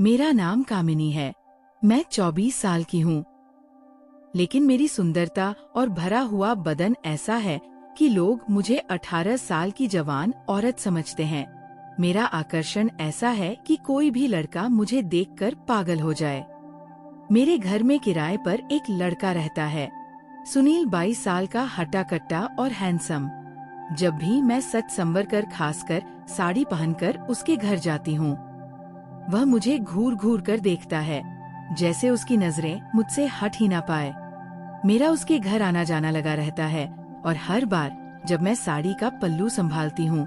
मेरा नाम कामिनी है। मैं 24 साल की हूँ, लेकिन मेरी सुंदरता और भरा हुआ बदन ऐसा है कि लोग मुझे 18 साल की जवान औरत समझते हैं। मेरा आकर्षण ऐसा है कि कोई भी लड़का मुझे देखकर पागल हो जाए। मेरे घर में किराए पर एक लड़का रहता है, सुनील। 22 साल का, हट्टा कट्टा और हैंडसम। जब भी मैं सच संवर कर, खासकर साड़ी पहनकर उसके घर जाती हूँ, वह मुझे घूर घूर कर देखता है, जैसे उसकी नजरें मुझसे हट ही ना पाए। मेरा उसके घर आना जाना लगा रहता है, और हर बार जब मैं साड़ी का पल्लू संभालती हूँ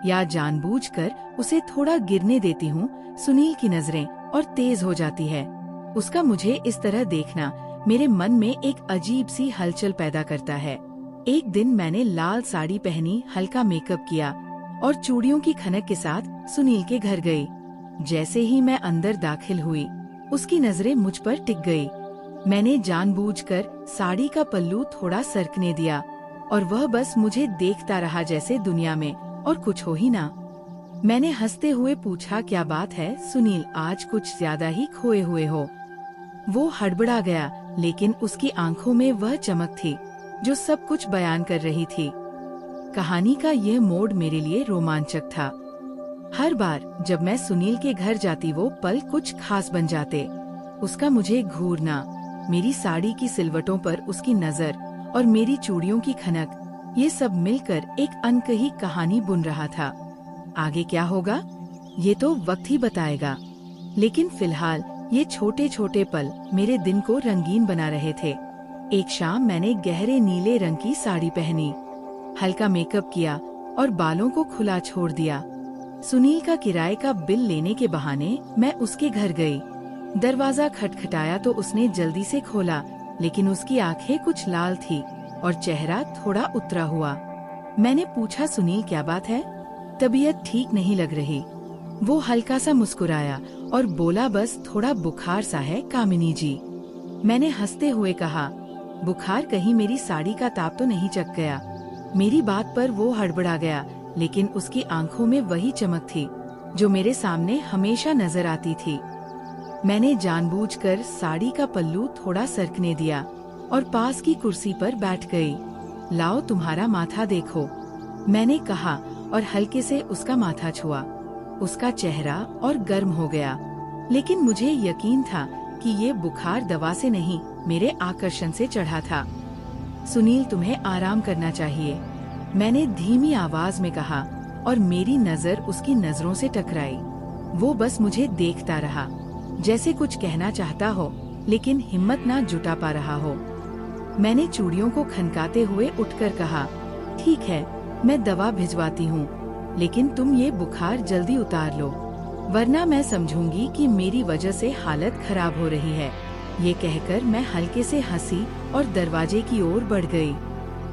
या जानबूझकर उसे थोड़ा गिरने देती हूँ, सुनील की नजरें और तेज हो जाती है। उसका मुझे इस तरह देखना मेरे मन में एक अजीब सी हलचल पैदा करता है। एक दिन मैंने लाल साड़ी पहनी, हल्का मेकअप किया और चूड़ियों की खनक के साथ सुनील के घर गई। जैसे ही मैं अंदर दाखिल हुई, उसकी नजरें मुझ पर टिक गई। मैंने जानबूझकर साड़ी का पल्लू थोड़ा सरकने दिया और वह बस मुझे देखता रहा, जैसे दुनिया में और कुछ हो ही ना। मैंने हंसते हुए पूछा, क्या बात है सुनील, आज कुछ ज्यादा ही खोए हुए हो? वो हड़बड़ा गया, लेकिन उसकी आंखों में वह चमक थी जो सब कुछ बयान कर रही थी। कहानी का यह मोड़ मेरे लिए रोमांचक था। हर बार जब मैं सुनील के घर जाती, वो पल कुछ खास बन जाते। उसका मुझे घूरना, मेरी साड़ी की सिलवटों पर उसकी नजर और मेरी चूड़ियों की खनक, ये सब मिलकर एक अनकही कहानी बुन रहा था। आगे क्या होगा, ये तो वक्त ही बताएगा। लेकिन फिलहाल ये छोटे छोटे पल मेरे दिन को रंगीन बना रहे थे। एक शाम मैंने गहरे नीले रंग की साड़ी पहनी, हल्का मेकअप किया और बालों को खुला छोड़ दिया। सुनील का किराए का बिल लेने के बहाने मैं उसके घर गई। दरवाजा खटखटाया तो उसने जल्दी से खोला, लेकिन उसकी आंखें कुछ लाल थी और चेहरा थोड़ा उतरा हुआ। मैंने पूछा, सुनील क्या बात है, तबीयत ठीक नहीं लग रही? वो हल्का सा मुस्कुराया और बोला, बस थोड़ा बुखार सा है कामिनी जी। मैंने हंसते हुए कहा, बुखार? कहीं मेरी साड़ी का ताप तो नहीं चख गया? मेरी बात पर वो हड़बड़ा गया, लेकिन उसकी आंखों में वही चमक थी जो मेरे सामने हमेशा नजर आती थी। मैंने जानबूझकर साड़ी का पल्लू थोड़ा सरकने दिया और पास की कुर्सी पर बैठ गई। लाओ तुम्हारा माथा देखो, मैंने कहा और हल्के से उसका माथा छुआ। उसका चेहरा और गर्म हो गया, लेकिन मुझे यकीन था कि ये बुखार दवा से नहीं, मेरे आकर्षण से चढ़ा था। सुनील, तुम्हें आराम करना चाहिए, मैंने धीमी आवाज में कहा, और मेरी नजर उसकी नजरों से टकराई। वो बस मुझे देखता रहा, जैसे कुछ कहना चाहता हो, लेकिन हिम्मत ना जुटा पा रहा हो। मैंने चूड़ियों को खनकाते हुए उठकर कहा, ठीक है, मैं दवा भिजवाती हूँ, लेकिन तुम ये बुखार जल्दी उतार लो, वरना मैं समझूंगी कि मेरी वजह से हालत खराब हो रही है। ये कहकर मैं हल्के से हंसी और दरवाजे की ओर बढ़ गई।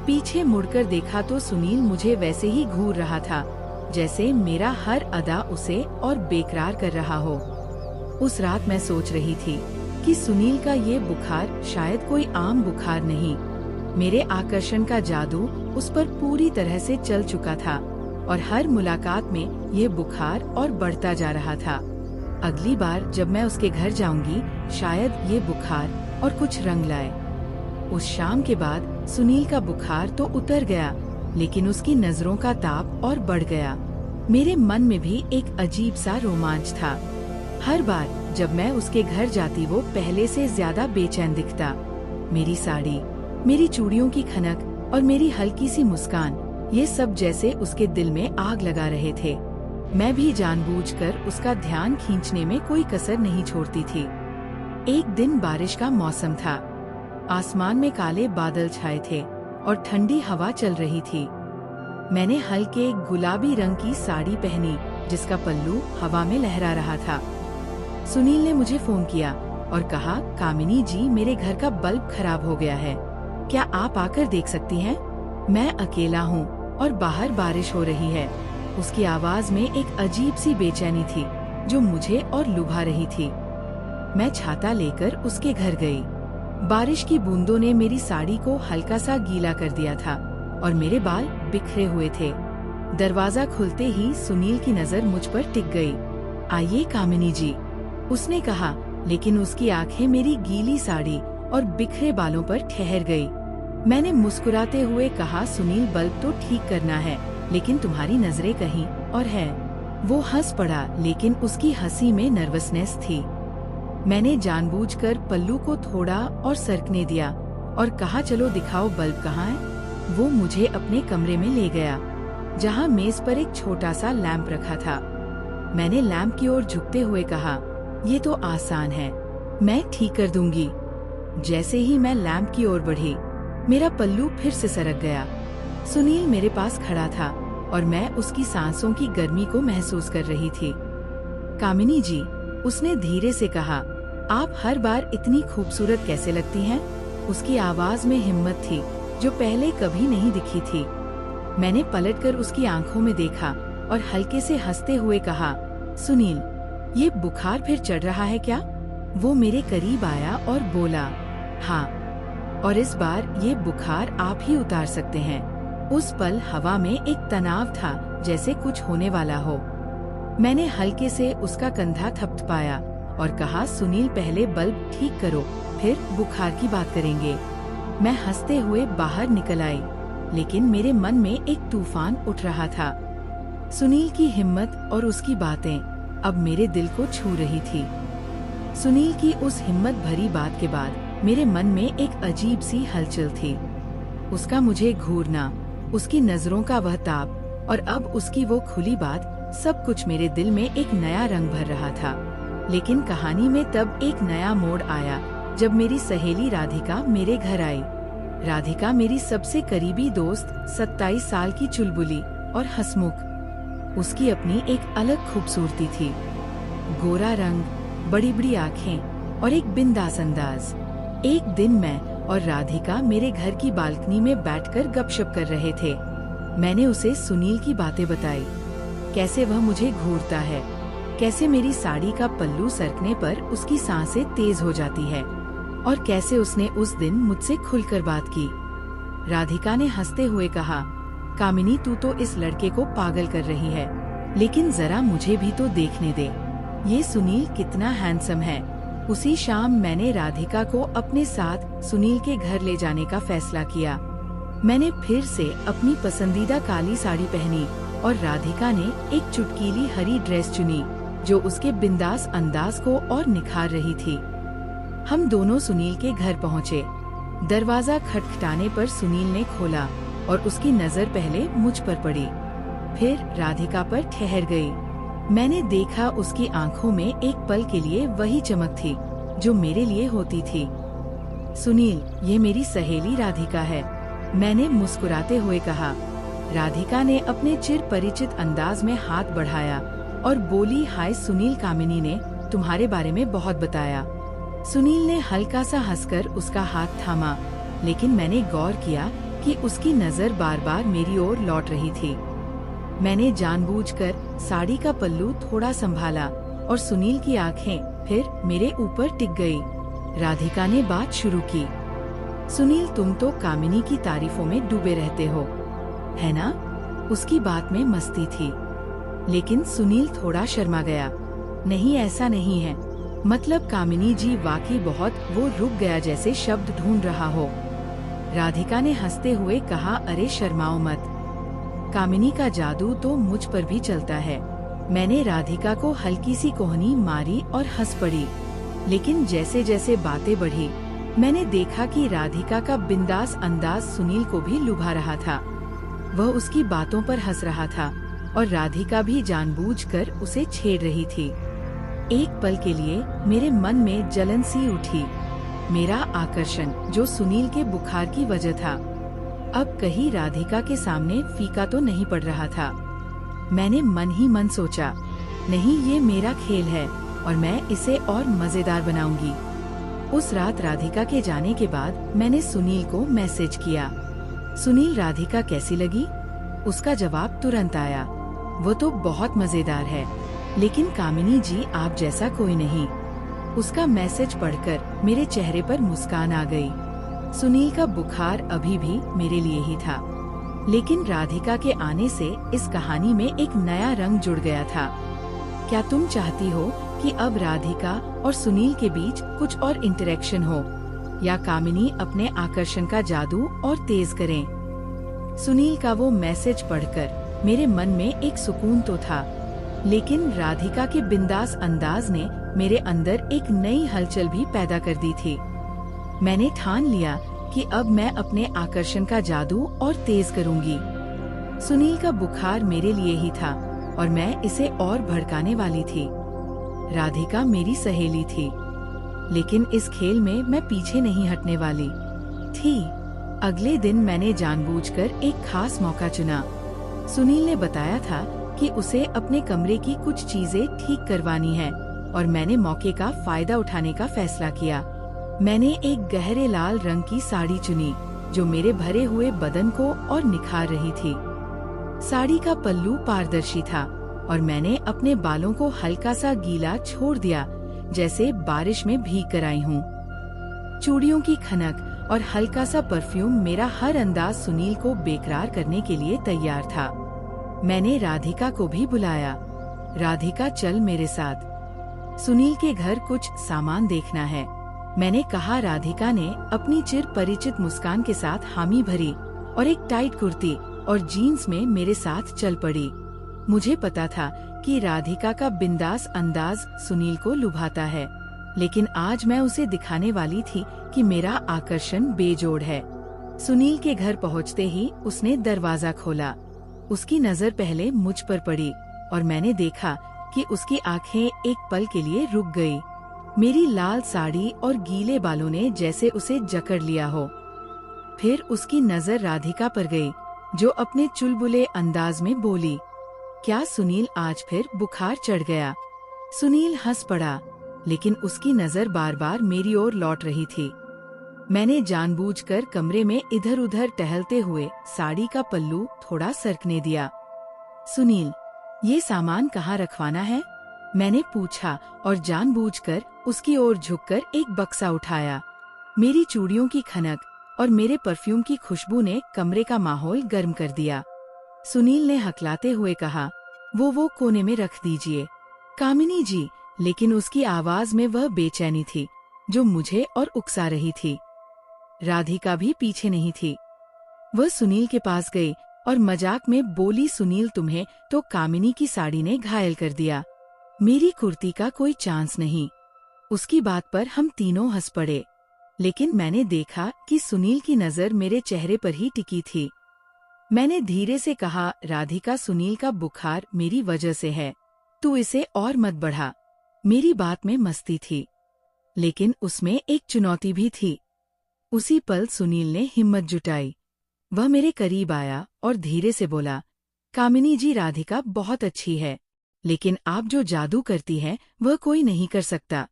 पीछे मुड़कर देखा तो सुनील मुझे वैसे ही घूर रहा था, जैसे मेरा हर अदा उसे और बेकरार कर रहा हो। उस रात मैं सोच रही थी कि सुनील का ये बुखार शायद कोई आम बुखार नहीं, मेरे आकर्षण का जादू उस पर पूरी तरह से चल चुका था, और हर मुलाकात में ये बुखार और बढ़ता जा रहा था। अगली बार जब मैं उसके घर जाऊंगी, शायद ये बुखार और कुछ रंग लाए। उस शाम के बाद सुनील का बुखार तो उतर गया, लेकिन उसकी नजरों का ताप और बढ़ गया। मेरे मन में भी एक अजीब सा रोमांच था। हर बार जब मैं उसके घर जाती, वो पहले से ज्यादा बेचैन दिखता। मेरी साड़ी, मेरी चूड़ियों की खनक और मेरी हल्की सी मुस्कान, ये सब जैसे उसके दिल में आग लगा रहे थे। मैं भी जानबूझकर उसका ध्यान खींचने में कोई कसर नहीं छोड़ती थी। एक दिन बारिश का मौसम था, आसमान में काले बादल छाए थे और ठंडी हवा चल रही थी। मैंने हल्के गुलाबी रंग की साड़ी पहनी, जिसका पल्लू हवा में लहरा रहा था। सुनील ने मुझे फोन किया और कहा, कामिनी जी, मेरे घर का बल्ब खराब हो गया है, क्या आप आकर देख सकती हैं? मैं अकेला हूँ और बाहर बारिश हो रही है। उसकी आवाज में एक अजीब सी बेचैनी थी जो मुझे और लुभा रही थी। मैं छाता लेकर उसके घर गई। बारिश की बूंदों ने मेरी साड़ी को हल्का सा गीला कर दिया था और मेरे बाल बिखरे हुए थे। दरवाजा खुलते ही सुनील की नजर मुझ पर टिक गई। आइए कामिनी जी, उसने कहा, लेकिन उसकी आंखें मेरी गीली साड़ी और बिखरे बालों पर ठहर गई। मैंने मुस्कुराते हुए कहा, सुनील, बल्ब तो ठीक करना है, लेकिन तुम्हारी नजरें कहीं और है। वो हंस पड़ा, लेकिन उसकी हंसी में नर्वसनेस थी। मैंने जानबूझकर पल्लू को थोड़ा और सरकने दिया और कहा, चलो दिखाओ बल्ब कहाँ है। वो मुझे अपने कमरे में ले गया, जहाँ मेज पर एक छोटा सा लैंप रखा था। मैंने लैंप की ओर झुकते हुए कहा, ये तो आसान है, मैं ठीक कर दूंगी। जैसे ही मैं लैंप की ओर बढ़ी, मेरा पल्लू फिर से सरक गया। सुनील मेरे पास खड़ा था और मैं उसकी सांसों की गर्मी को महसूस कर रही थी। कामिनी जी, उसने धीरे से कहा, आप हर बार इतनी खूबसूरत कैसे लगती हैं? उसकी आवाज में हिम्मत थी जो पहले कभी नहीं दिखी थी। मैंने पलटकर उसकी आंखों में देखा और हल्के से हंसते हुए कहा, सुनील, ये बुखार फिर चढ़ रहा है क्या? वो मेरे करीब आया और बोला, हाँ, और इस बार ये बुखार आप ही उतार सकते हैं। उस पल हवा में एक तनाव था, जैसे कुछ होने वाला हो। मैंने हल्के से उसका कंधा थपथपाया और कहा, सुनील, पहले बल्ब ठीक करो, फिर बुखार की बात करेंगे। मैं हंसते हुए बाहर निकल आई, लेकिन मेरे मन में एक तूफान उठ रहा था। सुनील की हिम्मत और उसकी बातें अब मेरे दिल को छू रही थी। सुनील की उस हिम्मत भरी बात के बाद मेरे मन में एक अजीब सी हलचल थी। उसका मुझे घूरना, उसकी नजरों का वह ताप और अब उसकी वो खुली बात, सब कुछ मेरे दिल में एक नया रंग भर रहा था। लेकिन कहानी में तब एक नया मोड़ आया जब मेरी सहेली राधिका मेरे घर आई। राधिका मेरी सबसे करीबी दोस्त, 27 साल की चुलबुली और हंसमुख। उसकी अपनी एक अलग खूबसूरती थी, गोरा रंग, बड़ी बड़ी आँखें और एक बिंदास अंदाज। एक दिन मैं और राधिका मेरे घर की बालकनी में बैठकर गपशप कर रहे थे। मैंने उसे सुनील की बातें बताई, कैसे वह मुझे घूरता है, कैसे मेरी साड़ी का पल्लू सरकने पर उसकी सांसें तेज हो जाती है और कैसे उसने उस दिन मुझसे खुलकर बात की। राधिका ने हंसते हुए कहा, कामिनी, तू तो इस लड़के को पागल कर रही है, लेकिन जरा मुझे भी तो देखने दे, ये सुनील कितना हैंडसम है। उसी शाम मैंने राधिका को अपने साथ सुनील के घर ले जाने का फैसला किया। मैंने फिर से अपनी पसंदीदा काली साड़ी पहनी और राधिका ने एक चुटकीली हरी ड्रेस चुनी जो उसके बिंदास अंदाज को और निखार रही थी। हम दोनों सुनील के घर पहुँचे। दरवाजा खटखटाने पर सुनील ने खोला और उसकी नजर पहले मुझ पर पड़ी, फिर राधिका पर ठहर गई। मैंने देखा उसकी आंखों में एक पल के लिए वही चमक थी जो मेरे लिए होती थी। सुनील, ये मेरी सहेली राधिका है, मैंने मुस्कुराते हुए कहा। राधिका ने अपने चिर परिचित अंदाज में हाथ बढ़ाया और बोली, हाय सुनील, कामिनी ने तुम्हारे बारे में बहुत बताया। सुनील ने हल्का सा हंसकर उसका हाथ थामा, लेकिन मैंने गौर किया कि उसकी नजर बार बार मेरी ओर लौट रही थी। मैंने जानबूझकर साड़ी का पल्लू थोड़ा संभाला और सुनील की आंखें फिर मेरे ऊपर टिक गई। राधिका ने बात शुरू की, सुनील, तुम तो कामिनी की तारीफों में डूबे रहते हो, है ना? उसकी बात में मस्ती थी, लेकिन सुनील थोड़ा शर्मा गया। नहीं, ऐसा नहीं है, मतलब कामिनी जी वाकई बहुत। वो रुक गया जैसे शब्द ढूंढ रहा हो। राधिका ने हंसते हुए कहा, अरे शर्माओ मत, कामिनी का जादू तो मुझ पर भी चलता है। मैंने राधिका को हल्की सी कोहनी मारी और हंस पड़ी, लेकिन जैसे जैसे बातें बढ़ी मैंने देखा कि राधिका का बिंदास अंदाज सुनील को भी लुभा रहा था। वह उसकी बातों पर हंस रहा था और राधिका भी जानबूझकर उसे छेड़ रही थी। एक पल के लिए मेरे मन में जलन सी उठी। मेरा आकर्षण, जो सुनील के बुखार की वजह था, अब कहीं राधिका के सामने फीका तो नहीं पड़ रहा था। मैंने मन ही मन सोचा, नहीं, ये मेरा खेल है और मैं इसे और मजेदार बनाऊंगी। उस रात राधिका के जाने के बाद मैंने सुनील को मैसेज किया, सुनील, राधिका कैसी लगी? उसका जवाब तुरंत आया, वो तो बहुत मजेदार है, लेकिन कामिनी जी आप जैसा कोई नहीं। उसका मैसेज पढ़कर मेरे चेहरे पर मुस्कान आ गई। सुनील का बुखार अभी भी मेरे लिए ही था, लेकिन राधिका के आने से इस कहानी में एक नया रंग जुड़ गया था। क्या तुम चाहती हो कि अब राधिका और सुनील के बीच कुछ और इंटरेक्शन हो, या कामिनी अपने आकर्षण का जादू और तेज करें। सुनील का वो मैसेज पढ़कर मेरे मन में एक सुकून तो था, लेकिन राधिका के बिंदास अंदाज ने मेरे अंदर एक नई हलचल भी पैदा कर दी थी। मैंने ठान लिया कि अब मैं अपने आकर्षण का जादू और तेज करूंगी। सुनील का बुखार मेरे लिए ही था और मैं इसे और भड़काने वाली थी। राधिका मेरी सहेली थी, लेकिन इस खेल में मैं पीछे नहीं हटने वाली थी। अगले दिन मैंने जानबूझकर एक खास मौका चुना। सुनील ने बताया था कि उसे अपने कमरे की कुछ चीजें ठीक करवानी है और मैंने मौके का फायदा उठाने का फैसला किया। मैंने एक गहरे लाल रंग की साड़ी चुनी जो मेरे भरे हुए बदन को और निखार रही थी। साड़ी का पल्लू पारदर्शी था और मैंने अपने बालों को हल्का सा गीला छोड़ दिया, जैसे बारिश में भीग कर आई हूँ। चूड़ियों की खनक और हल्का सा परफ्यूम मेरा हर अंदाज सुनील को बेकरार करने के लिए तैयार था। मैंने राधिका को भी बुलाया। राधिका, चल मेरे साथ, सुनील के घर कुछ सामान देखना है, मैंने कहा। राधिका ने अपनी चिर परिचित मुस्कान के साथ हामी भरी और एक टाइट कुर्ती और जीन्स में मेरे साथ चल पड़ी। मुझे पता था कि राधिका का बिंदास अंदाज सुनील को लुभाता है, लेकिन आज मैं उसे दिखाने वाली थी कि मेरा आकर्षण बेजोड़ है। सुनील के घर पहुंचते ही उसने दरवाजा खोला। उसकी नजर पहले मुझ पर पड़ी और मैंने देखा कि उसकी आंखें एक पल के लिए रुक गई। मेरी लाल साड़ी और गीले बालों ने जैसे उसे जकड़ लिया हो। फिर उसकी नजर राधिका पर गई, जो अपने चुलबुले अंदाज में बोली, क्या सुनील आज फिर बुखार चढ़ गया? सुनील हंस पड़ा, लेकिन उसकी नजर बार बार मेरी ओर लौट रही थी। मैंने जानबूझकर कमरे में इधर उधर टहलते हुए साड़ी का पल्लू थोड़ा सरकने दिया। सुनील, ये सामान कहाँ रखवाना है? मैंने पूछा और जानबूझकर उसकी ओर झुककर एक बक्सा उठाया। मेरी चूड़ियों की खनक और मेरे परफ्यूम की खुशबू ने कमरे का माहौल गर्म कर दिया। सुनील ने हकलाते हुए कहा, वो कोने में रख दीजिए कामिनी जी, लेकिन उसकी आवाज में वह बेचैनी थी जो मुझे और उकसा रही थी। राधिका भी पीछे नहीं थी। वह सुनील के पास गई और मजाक में बोली, सुनील, तुम्हें तो कामिनी की साड़ी ने घायल कर दिया, मेरी कुर्ती का कोई चांस नहीं। उसकी बात पर हम तीनों हंस पड़े, लेकिन मैंने देखा कि सुनील की नजर मेरे चेहरे पर ही टिकी थी। मैंने धीरे से कहा, राधिका, सुनील का बुखार मेरी वजह से है, तू इसे और मत बढ़ा। मेरी बात में मस्ती थी, लेकिन उसमें एक चुनौती भी थी। उसी पल सुनील ने हिम्मत जुटाई। वह मेरे करीब आया और धीरे से बोला, कामिनी जी, राधिका बहुत अच्छी है, लेकिन आप जो जादू करती हैं वह कोई नहीं कर सकता।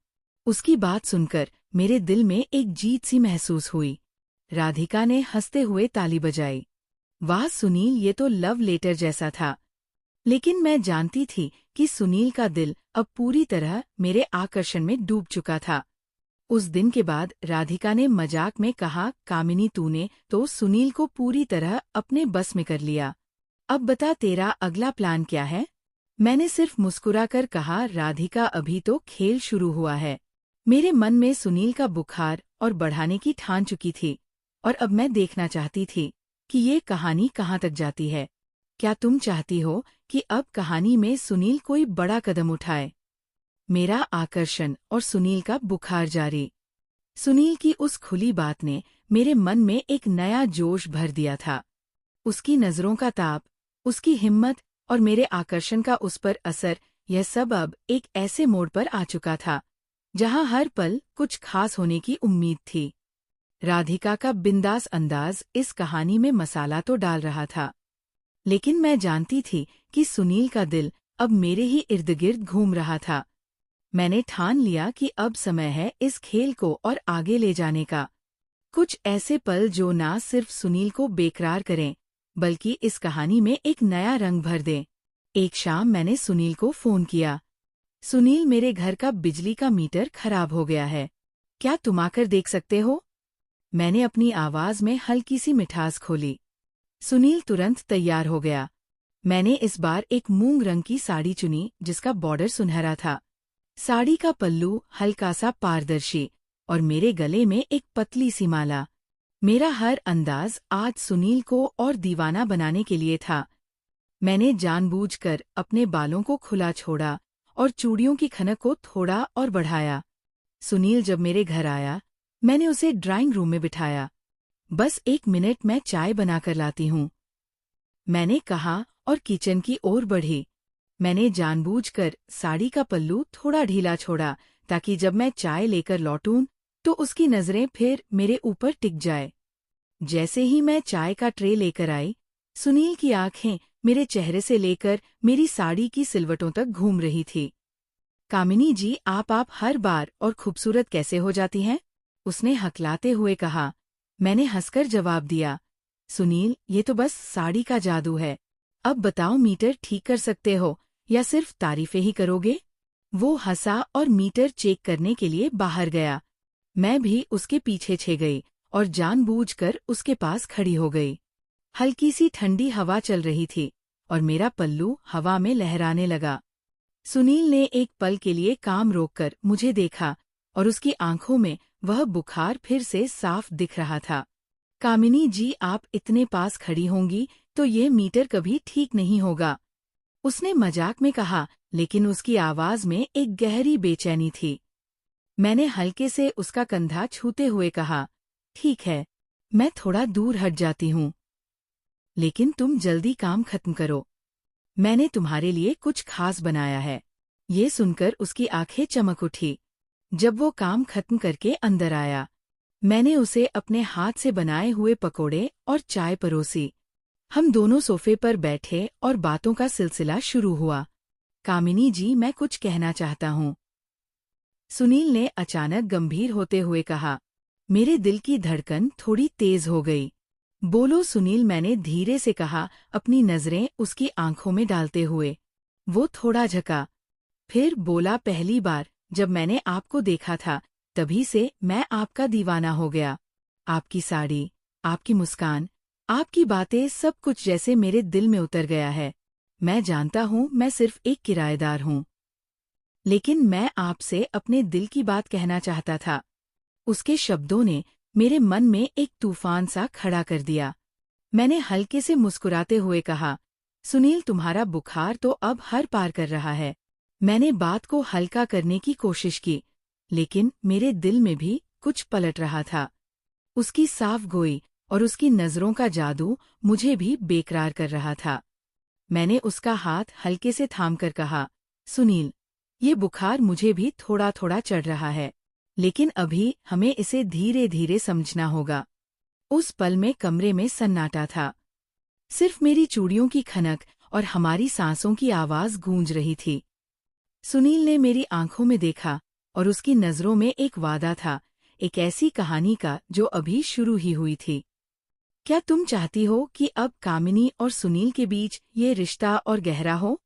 उसकी बात सुनकर मेरे दिल में एक जीत सी महसूस हुई। राधिका ने हंसते हुए ताली बजाई। वाह सुनील, ये तो लव लेटर जैसा था। लेकिन मैं जानती थी कि सुनील का दिल अब पूरी तरह मेरे आकर्षण में डूब चुका था। उस दिन के बाद राधिका ने मजाक में कहा, कामिनी, तूने तो सुनील को पूरी तरह अपने बस में कर लिया। अब बता, तेरा अगला प्लान क्या है? मैंने सिर्फ मुस्कुराकर कहा, राधिका, अभी तो खेल शुरू हुआ है। मेरे मन में सुनील का बुखार और बढ़ाने की ठान चुकी थी, और अब मैं देखना चाहती थी कि ये कहानी कहाँ तक जाती है। क्या तुम चाहती हो कि अब कहानी में सुनील कोई बड़ा कदम उठाए? मेरा आकर्षण और सुनील का बुखार जारी। सुनील की उस खुली बात ने मेरे मन में एक नया जोश भर दिया था। उसकी नजरों का ताप, उसकी हिम्मत और मेरे आकर्षण का उस पर असर, यह सब अब एक ऐसे मोड़ पर आ चुका था जहां हर पल कुछ खास होने की उम्मीद थी। राधिका का बिंदास अंदाज इस कहानी में मसाला तो डाल रहा था, लेकिन मैं जानती थी कि सुनील का दिल अब मेरे ही इर्द गिर्द घूम रहा था। मैंने ठान लिया कि अब समय है इस खेल को और आगे ले जाने का। कुछ ऐसे पल जो ना सिर्फ सुनील को बेकरार करें, बल्कि इस कहानी में एक नया रंग भर दें। एक शाम मैंने सुनील को फोन किया। सुनील, मेरे घर का बिजली का मीटर खराब हो गया है, क्या तुम आकर देख सकते हो? मैंने अपनी आवाज में हल्की सी मिठास खोली। सुनील तुरंत तैयार हो गया। मैंने इस बार एक मूंग रंग की साड़ी चुनी जिसका बॉर्डर सुनहरा था। साड़ी का पल्लू हल्का सा पारदर्शी और मेरे गले में एक पतली सी माला। मेरा हर अंदाज आज सुनील को और दीवाना बनाने के लिए था। मैंने जानबूझकर अपने बालों को खुला छोड़ा और चूड़ियों की खनक को थोड़ा और बढ़ाया। सुनील जब मेरे घर आया, मैंने उसे ड्राइंग रूम में बिठाया। बस 1 मिनट, मैं चाय बनाकर लाती हूँ, मैंने कहा और किचन की ओर बढ़ी। मैंने जानबूझकर साड़ी का पल्लू थोड़ा ढीला छोड़ा ताकि जब मैं चाय लेकर लौटूं तो उसकी नजरें फिर मेरे ऊपर टिक जाए। जैसे ही मैं चाय का ट्रे लेकर आई, सुनील की आंखें मेरे चेहरे से लेकर मेरी साड़ी की सिलवटों तक घूम रही थी। कामिनी जी, आप हर बार और खूबसूरत कैसे हो जाती हैं? उसने हकलाते हुए कहा। मैंने हंसकर जवाब दिया, सुनील, ये तो बस साड़ी का जादू है। अब बताओ, मीटर ठीक कर सकते हो या सिर्फ तारीफें ही करोगे? वो हंसा और मीटर चेक करने के लिए बाहर गया। मैं भी उसके पीछे छे गई और जानबूझकर उसके पास खड़ी हो गई। हल्की सी ठंडी हवा चल रही थी और मेरा पल्लू हवा में लहराने लगा। सुनील ने एक पल के लिए काम रोककर मुझे देखा और उसकी आंखों में वह बुखार फिर से साफ दिख रहा था। कामिनी जी, आप इतने पास खड़ी होंगी तो ये मीटर कभी ठीक नहीं होगा, उसने मजाक में कहा, लेकिन उसकी आवाज में एक गहरी बेचैनी थी। मैंने हल्के से उसका कंधा छूते हुए कहा, ठीक है, मैं थोड़ा दूर हट जाती हूँ, लेकिन तुम जल्दी काम खत्म करो। मैंने तुम्हारे लिए कुछ खास बनाया है। ये सुनकर उसकी आंखें चमक उठी। जब वो काम खत्म करके अंदर आया, मैंने उसे अपने हाथ से बनाए हुए पकोड़े और चाय परोसी। हम दोनों सोफे पर बैठे और बातों का सिलसिला शुरू हुआ। कामिनी जी, मैं कुछ कहना चाहता हूँ, सुनील ने अचानक गंभीर होते हुए कहा। मेरे दिल की धड़कन थोड़ी तेज हो गई। बोलो सुनील, मैंने धीरे से कहा, अपनी नजरें उसकी आंखों में डालते हुए। वो थोड़ा झका, फिर बोला, पहली बार जब मैंने आपको देखा था तभी से मैं आपका दीवाना हो गया। आपकी साड़ी, आपकी मुस्कान, आपकी बातें, सब कुछ जैसे मेरे दिल में उतर गया है। मैं जानता हूँ मैं सिर्फ एक किराएदार हूँ, लेकिन मैं आपसे अपने दिल की बात कहना चाहता था। उसके शब्दों ने मेरे मन में एक तूफान सा खड़ा कर दिया। मैंने हल्के से मुस्कुराते हुए कहा, सुनील, तुम्हारा बुखार तो अब हर पार कर रहा है। मैंने बात को हल्का करने की कोशिश की, लेकिन मेरे दिल में भी कुछ पलट रहा था। उसकी साफ गोई और उसकी नजरों का जादू मुझे भी बेकरार कर रहा था। मैंने उसका हाथ हल्के से थामकर कहा, सुनील, ये बुखार मुझे भी थोड़ा थोड़ा चढ़ रहा है, लेकिन अभी हमें इसे धीरे धीरे समझना होगा। उस पल में कमरे में सन्नाटा था। सिर्फ मेरी चूड़ियों की खनक और हमारी सांसों की आवाज गूंज रही थी। सुनील ने मेरी आंखों में देखा और उसकी नजरों में एक वादा था, एक ऐसी कहानी का जो अभी शुरू ही हुई थी। क्या तुम चाहती हो कि अब कामिनी और सुनील के बीच ये रिश्ता और गहरा हो?